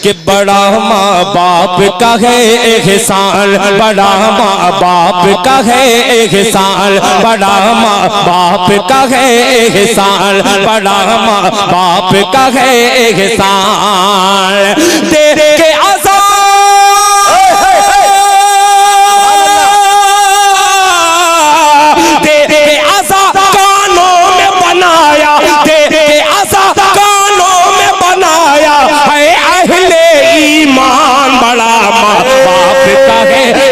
कि बड़ा माँ बाप का है एहसान, बड़ा माँ बाप का है एहसान, बड़ा माँ बाप का है एहसान, बड़ा माँ बाप का है एहसान। दे के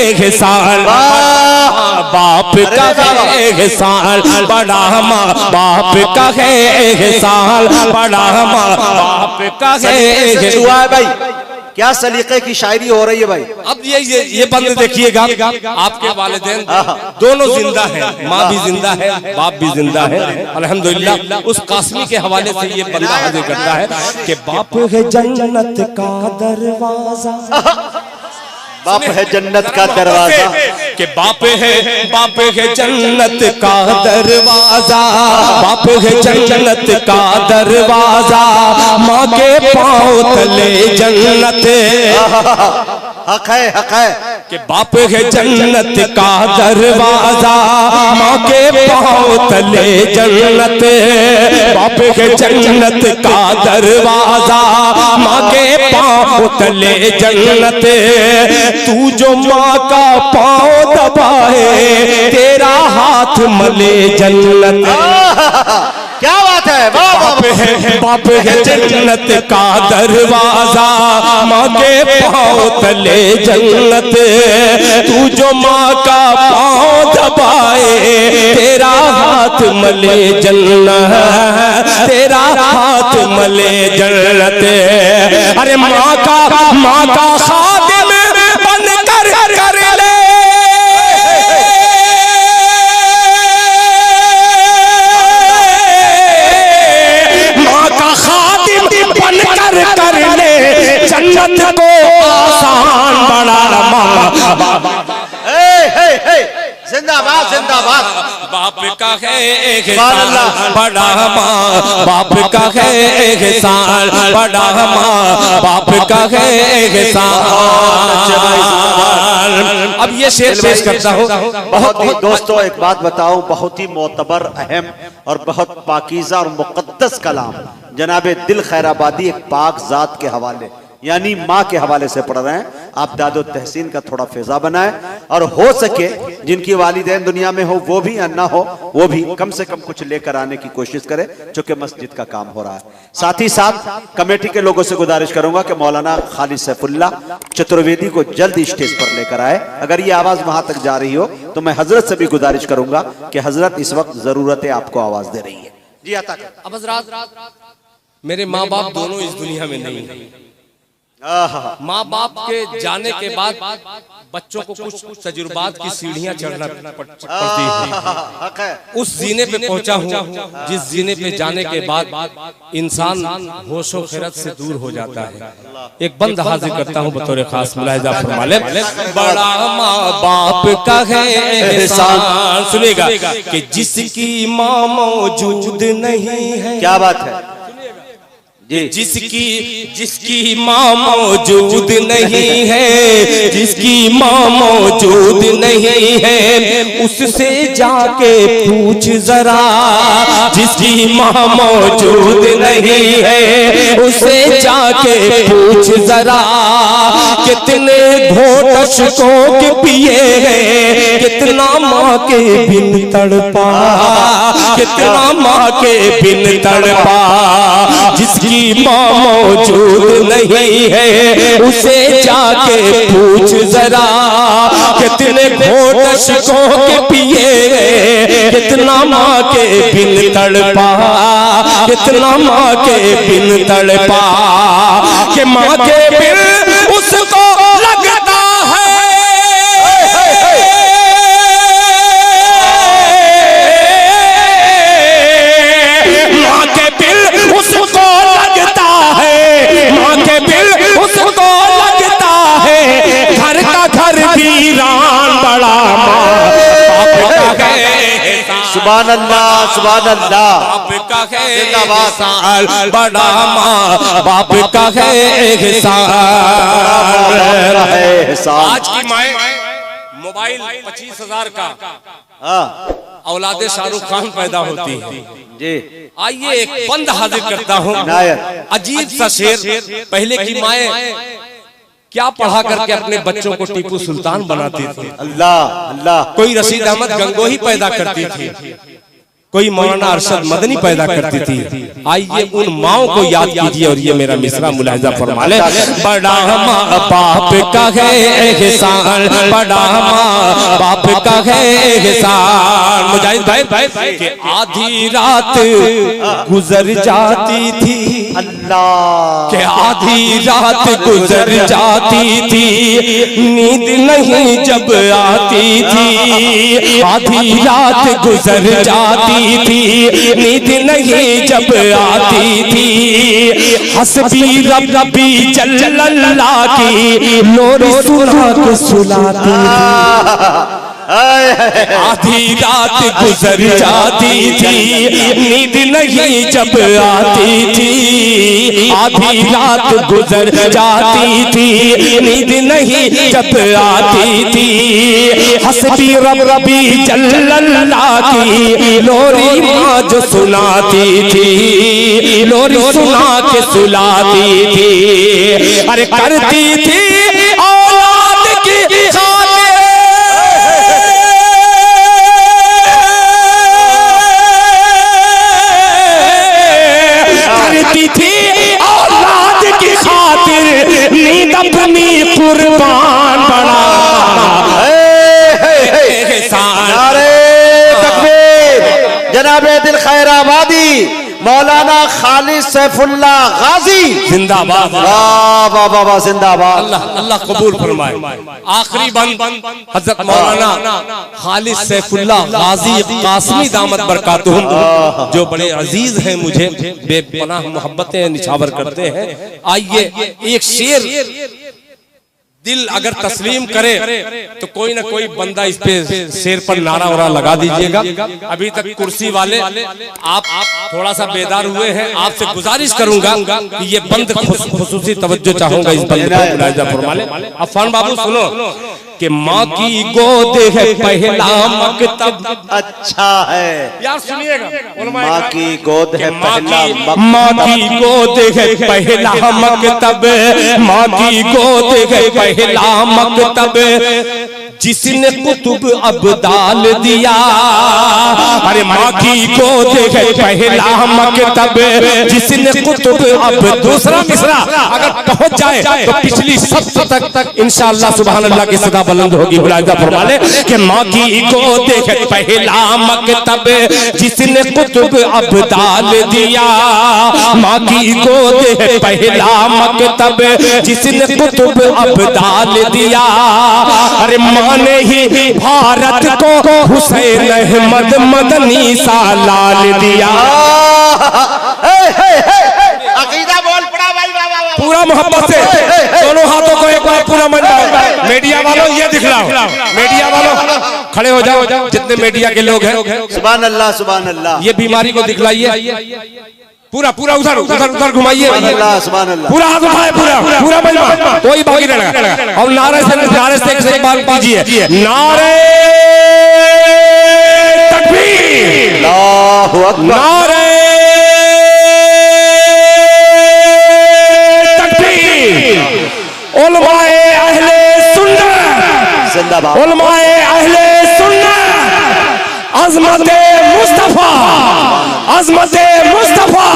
एहसान, बाप का है एहसान, बड़ा माँ बाप का है एहसान, बड़ा माँ बाप का है एहसान। भाई क्या सलीके की शायरी हो रही है भाई। अब ये बंद देखिएगा, आपके वालिदैन दोनों जिंदा हैं, माँ भी जिंदा है, बाप भी जिंदा है अल्हम्दुलिल्लाह। उस कासमी के हवाले से ये बंदा हाजिर करता है कि बाप है जन्नत का दरवाजा, बाप है जन्नत का दरवाजा, कि बाप है जन्नत का दरवाजा, बाप है जन्नत का दरवाजा, माँ के पाँव तले जन्नत, हक है कि बाप है जन्नत का दरवाजा, माँ के पाँव तले जन्नत, बाप है जन्नत का दरवाजा, माँ के पाँव तले जन्नत। तू जो माँ का पाँव दबाए तेरा हाथ मले जन्नत। क्या बात है, बाप है जन्नत का दरवाजा, माँ के पाँव तले जन्नत। तू जो माँ का पाँव दबाए तेरा हाथ मले जन्नत, तेरा हाथ मले जन्नत। अरे माँ का खादिम बन कर ले, जन्नत को आसान बड़ा माँ। जिंदाबाद जिंदाबाद। बाप का है एहसान, बड़ा माँ बाप का है एहसान, बड़ा माँ बाप का है एहसान। अब ये शेर पेश करता हूँ। बहुत ही दोस्तों एक बात बताऊं, बहुत ही मोतबर, अहम और बहुत पाकीज़ा और मुक़द्दस कलाम जनाबे दिल खैराबादी एक पाक जात के हवाले यानी माँ के हवाले से पढ़ रहे हैं। आप दादो तहसीन का थोड़ा फैजा बनाए और हो सके जिनकी वालिदैन दुनिया में हो वो भी या ना हो वो भी कम से कम कुछ लेकर आने की कोशिश करें, चूंकि मस्जिद का काम हो रहा है। साथ ही साथ कमेटी के लोगों से गुजारिश करूंगा कि मौलाना खालिद सैफुल्लाह चतुर्वेदी को जल्द स्टेज पर लेकर आए। अगर ये आवाज वहां तक जा रही हो तो मैं हजरत से भी गुजारिश करूंगा कि हजरत इस वक्त जरूरत है, आपको आवाज दे रही है। जी आता अब हजरात, मेरे माँ बाप दोनों इस दुनिया में नहीं है। माँ बाप के जाने के बाद बच्चों को कुछ तजुर्बात की सीढ़ियां चढ़ना पड़ती है। उस जीने पे पहुंचा हूँ जिस जीने पे जाने के बाद इंसान होशो खैरत से दूर हो जाता है। एक बंद हाजिर करता हूँ बतौर खास, मुलाहिजा फरमा लें। बड़ा माँ बाप का है एहसान, सुनेगा कि जिसकी माँ मौजूद नहीं है। क्या बात है, जिसकी माँ मौजूद नहीं है, जिसकी माँ मौजूद नहीं है उससे जाके पूछ जरा, जिसकी माँ मौजूद नहीं है उससे जाके पूछ जरा। कितने घोट अश्कों के पिए हैं, कितना माँ के बिन तड़पा, कितना माँ के बिन तड़पा। जिसकी माँ मौजूद नहीं है उसे जाके पूछ जरा। कितने घोट अश्कों के पिए, कितना माँ के बिन तड़पा, कितना माँ के बिन तड़पा। कि माँ के बिन उसको लगता है, माँ के बिन उसको लगता है, माँ के बिन उसको लगता है। घर का घर वीरान, बड़ा माँ बाप का है एहसान। सुभान अल्लाह सुभान अल्लाह। बाप का है एहसान, बड़ा माँ बाप का है एहसान। आज की माए मोबाइल 25,000 का औलादे शाहरुख खान पैदा होती है जी। आइए एक बंद हाजिर करता हूँ, अजीब सा शेर। पहले की माए क्या पढ़ा करके अपने बच्चों को टीपू सुल्तान बनाती थी। अल्लाह अल्लाह। कोई रशीद अहमद गंगोही पैदा करती थी, कोई मौलाना अरशद मदनी पैदा करती थी। आइए उन माओ को याद कीजिए और ये मेरा मिसरा मुलाहिजा फरमा ले। बड़ा माँ बाप का है एहसान, बड़ा माँ बाप का है एहसान। मुजाहिद भाई कि आधी रात गुजर जाती थी, अल्लाह के आधी रात गुजर जाती थी, नींद नहीं जब आती थी। आधी रात गुजर जाती थी, नींद नहीं जब आती थी। हस्बी रब्बी जल्लल्लाह की लोरी सुना के सुलाती थी। आधी रात गुजर जाती थी, नींद नहीं जब आती थी। आधी रात गुजर जाती थी, नींद नहीं जब आती थी। हस्बी रब्बी जल्लल्लाह की लोरी माँ जो सुनाती थी, लोरी सुना के सुलाती थी। अरे करती थी औलाद की थी औलाद की खातिर नींद अपनी कुर्बान बना। जनाबे दिल खैराबादी मौलाना खालिद सैफुल्लाह गाजी जिंदाबाद। वाह वाह वाह वाह जिंदाबाद। अल्लाह अल्लाह कबूल फरमाए। आखिरी बंद हजरत मौलाना खालिद सैफुल्लाह गाजी कासमी दामत बरकातुहुम, जो बड़े अजीज हैं, मुझे बेपनाह मोहब्बतें निछावर करते हैं। आइए एक शेर दिल अगर तस्लीम करे तो कोई ना कोई बंदा इस पे शेर पर नारा वारा लगा दीजिएगा। अभी तक कुर्सी वाले आप थोड़ा सा बेदार हुए हैं, आपसे गुजारिश करूंगा कि ये बंद खुसूसी तवज्जो चाहूंगा इस बंद पर मुलाहिजा फरमा ले। अफान बाबू सुनो कि माँ की गोद है पहला मकतब। अच्छा है यार सुनिएगा, माँ की गोद है पहला माँ की गोद है पहला मकतब, माँ की गोद है पहला मकतब, जिसने कुतुब अब्दाल दिया। अरे माँ की गोद है पहला मकतब, जिसने कुतुब अब दूसरा मिसरा अगर पहुंच जाए तो पिछली सब तक इंशाअल्लाह सुभान अल्लाह की सदा बुलंद होगी। मुलाहिजा फरमा ले कि माँ की गोद है पहला मकतब, जिसने कुतुब अब्दाल दिया। माँ की गोद है पहला मकतब, जिसने कुतुब अब्दाल दिया। अरे ने ही भारत को हुसैन अहमद मदनी सा लाल दिया। अकीदा बोल पड़ा भाई पूरा मोहब्बत से दोनों हाथों को एक बार पूरा मंडाओ। मीडिया वालों ये दिखलाओ, मीडिया वालों खड़े हो जाओ, जितने मीडिया के लोग हैं। सुभान अल्लाह सुभान अल्लाह। ये बीमारी को दिखलाइए पूरा पूरा, उधर उधर उधर घुमाइए, पूरा हाथ उठाए, पूरा पूरा मजमा, कोई बाकी नहीं लगा। और नारे से एक बार कीजिए, नारे तकबीर, अल्लाहु अकबर, नारे तकबीर। उलमाए अहले सुन्नत जिंदाबाद, उलमाए अहले सुन्नत, अज़मते मुस्तफा, अज़मते मुस्तफा,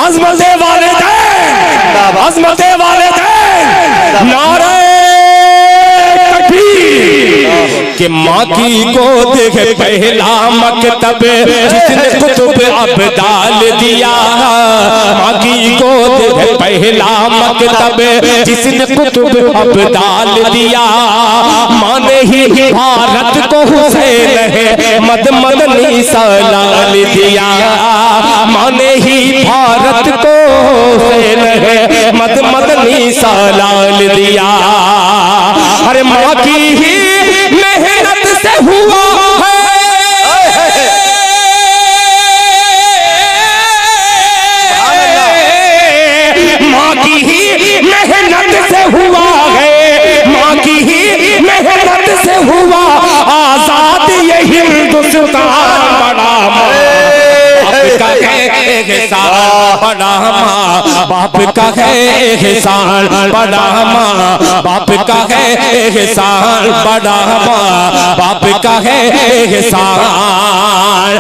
अज़मते वालिदैन, अज़मते वालिदैन, नारे तकबीर। कि माँ की गोद है पहला मकतब, जिसने कुतुब अब्दाल दिया। माँ की गोद है पहला मकतब, जिसने कुतुब अब्दाल दिया। माँ ने ही भारत को हुसैन है मदनी सा लाल दिया। माँ ने ही भारत को हुसैन है मदनी सा लाल दिया। अरे माँ की ही मेहनत से हुआ है एहसान बड़ा माँ बाप का है एहसान बड़ा माँ बाप का है एहसान बड़ा माँ बाप का है एहसान बड़ा माँ बाप का है एहसान